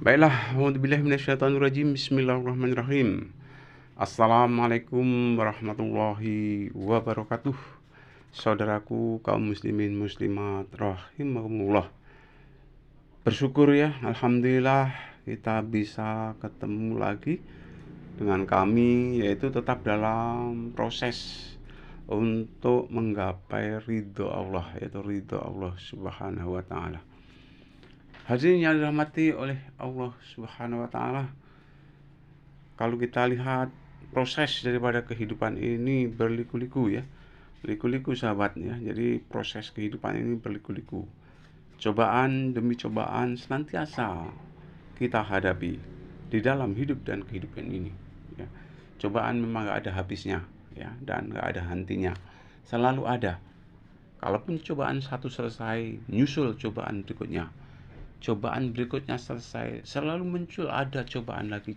Baiklah, a'udzubillahi minasyaitonirrajim. Bismillahirrahmanirrahim. Assalamualaikum warahmatullahi wabarakatuh. Saudaraku kaum muslimin muslimat rahimakumullah. Bersyukur ya, alhamdulillah kita bisa ketemu lagi dengan kami, yaitu tetap dalam proses untuk menggapai ridho Allah, yaitu ridho Allah Subhanahu wa taala. Hadirin yang dirahmati oleh Allah Subhanahu wa taala, kalau kita lihat proses daripada kehidupan ini berliku-liku ya. Liku-liku sahabat ya. Jadi proses kehidupan ini berliku-liku. Cobaan demi cobaan senantiasa kita hadapi di dalam hidup dan kehidupan ini ya. Cobaan memang gak ada habisnya ya, dan gak ada hentinya. Selalu ada. Kalaupun cobaan satu selesai, nyusul cobaan berikutnya. Cobaan berikutnya selesai, selalu muncul ada cobaan lagi,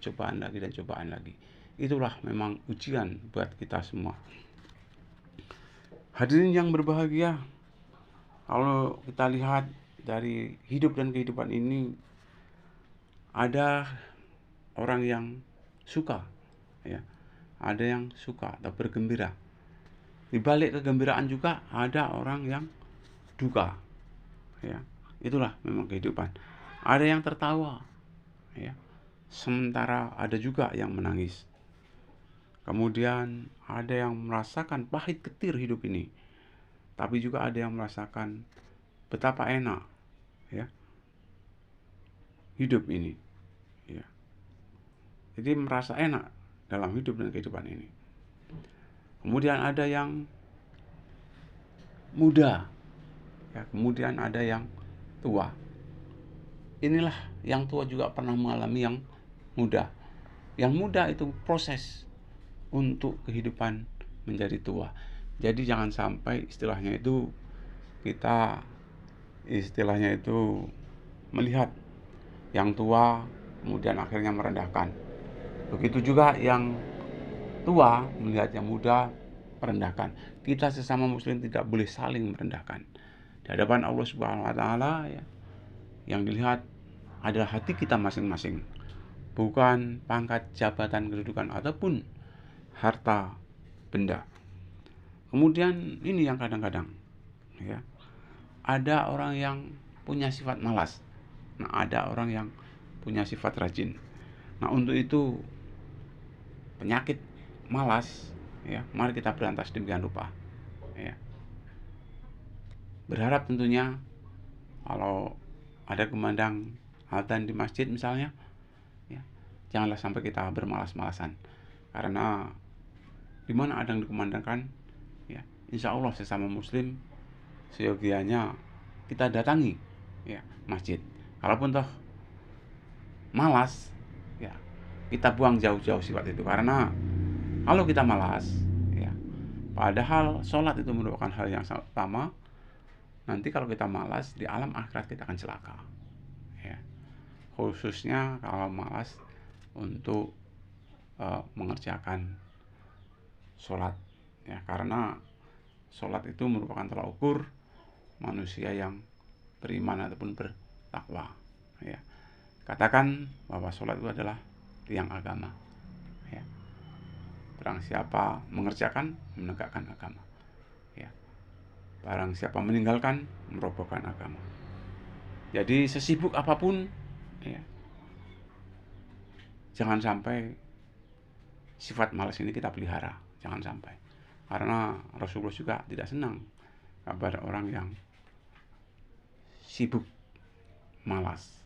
dan cobaan lagi. Itulah memang ujian buat kita semua. Hadirin yang berbahagia, kalau kita lihat dari hidup dan kehidupan ini, ada orang yang suka ya, ada yang suka atau bergembira. Di balik kegembiraan juga ada orang yang duka ya. Itulah memang kehidupan. Ada yang tertawa ya, sementara ada juga yang menangis. Kemudian ada yang merasakan pahit ketir hidup ini, tapi juga ada yang merasakan betapa enak ya hidup ini ya. Jadi merasa enak dalam hidup dan kehidupan ini. Kemudian ada yang muda ya, kemudian ada yang tua. Inilah yang tua juga pernah mengalami yang muda. Yang muda itu proses untuk kehidupan menjadi tua. Jadi jangan sampai istilahnya itu melihat yang tua kemudian akhirnya merendahkan. Begitu juga yang tua melihat yang muda merendahkan. Kita sesama muslim tidak boleh saling merendahkan. Di hadapan Allah Subhanahu wa taala ya, yang dilihat adalah hati kita masing-masing, bukan pangkat, jabatan, kedudukan ataupun harta benda. Kemudian ini yang kadang-kadang ya, ada orang yang punya sifat malas. Nah, ada orang yang punya sifat rajin. Nah, untuk itu penyakit malas ya, mari kita berantas demikian rupa ya. Berharap tentunya kalau ada kumandang adzan di masjid misalnya ya, janganlah sampai kita bermalas-malasan, karena di mana adzan dikumandangkan ya, insya Allah sesama muslim seyogianya kita datangi ya masjid. Kalaupun toh malas ya, kita buang jauh-jauh sifat itu, karena kalau kita malas ya, padahal sholat itu merupakan hal yang sangat utama, nanti kalau kita malas di alam akhirat kita akan celaka ya. Khususnya kalau malas untuk mengerjakan sholat ya, karena sholat itu merupakan tolak ukur manusia yang beriman ataupun bertakwa ya. Katakan bahwa sholat itu adalah tiang agama ya. Barang siapa mengerjakan, menegakkan agama ya. Barang siapa meninggalkan, merobohkan agama. Jadi sesibuk apapun ya, jangan sampai sifat malas ini kita pelihara, jangan sampai. Karena Rasulullah juga tidak senang kepada orang yang sibuk malas.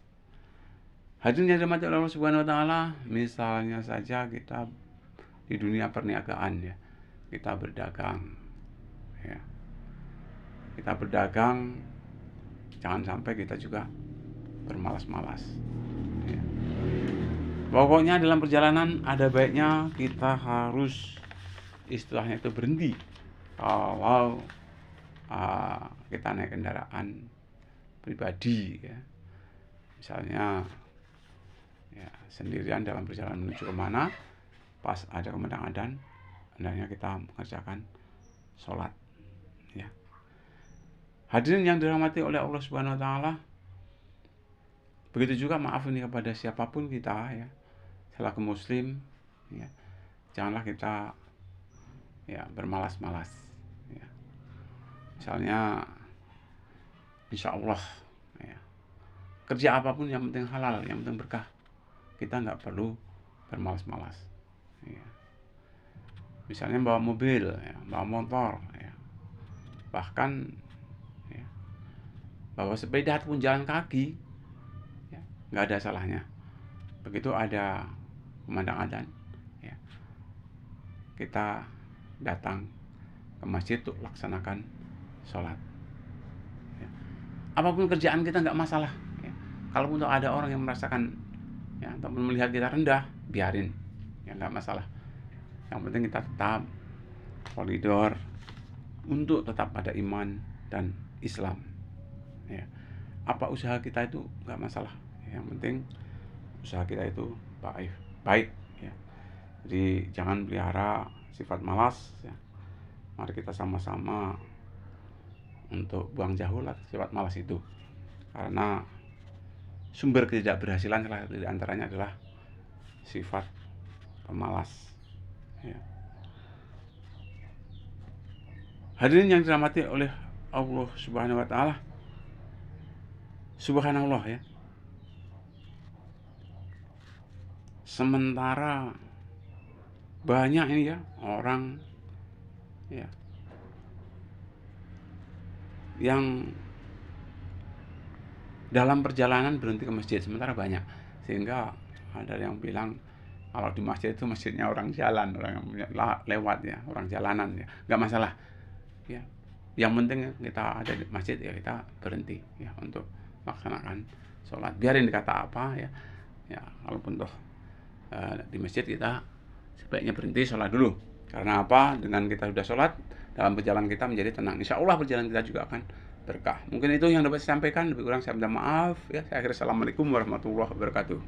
Hadirin yang dirahmati Allah Subhanahu wa taala, misalnya saja kita di dunia perniagaan ya, kita berdagang ya. Kita berdagang, jangan sampai kita juga bermalas-malas ya. Pokoknya dalam perjalanan ada baiknya kita harus istilahnya itu berhenti. Kalau kita naik kendaraan pribadi ya, misalnya ya, sendirian dalam perjalanan menuju kemana, pas ada kumandang adzan, hendaknya kita mengerjakan sholat ya. Hadirin yang dirahmati oleh Allah Subhanahu wa taala, Begitu juga maaf ini kepada siapapun kita ya, selaku muslim ya, janganlah kita ya bermalas-malas ya. Misalnya insya Allah ya, kerja apapun yang penting halal, yang penting berkah, kita nggak perlu bermalas-malas ya. Misalnya bawa mobil ya, bawa motor ya, bahkan ya, bawa sepeda ataupun jalan kaki ya, nggak ada salahnya. Begitu ada kumandang adzan ya, kita datang ke masjid untuk laksanakan sholat ya. Apapun kerjaan kita nggak masalah ya. Kalaupun ada orang yang merasakan ya, ataupun melihat kita rendah, biarin ya, nggak masalah. Yang penting kita tetap koridor untuk tetap ada iman dan Islam ya. Apa usaha kita itu nggak masalah, yang penting usaha kita itu baik ya. Jadi jangan pelihara sifat malas ya. Mari kita sama-sama untuk buang jauh lah sifat malas itu, karena sumber ketidakberhasilan salah satu di antaranya adalah sifat pemalas ya. Hadirin yang dirahmati oleh Allah Subhanahu wa taala. Subhanallah ya. Sementara banyak ini ya orang ya yang dalam perjalanan berhenti ke masjid, sementara banyak, sehingga ada yang bilang kalau di masjid itu masjidnya orang jalan, orang yang lewat ya, orang jalanan ya, nggak masalah ya. Yang penting kita ada di masjid ya, kita berhenti ya untuk melaksanakan sholat, biarin dikata apa ya. Ya kalaupun toh di masjid kita sebaiknya berhenti sholat dulu. Karena apa? Dengan kita sudah sholat, dalam perjalanan kita menjadi tenang. Insya Allah perjalanan kita juga akan berkah. Mungkin itu yang dapat saya sampaikan. Lebih kurang saya minta maaf ya. Saya akhiri. Assalamualaikum warahmatullahi wabarakatuh.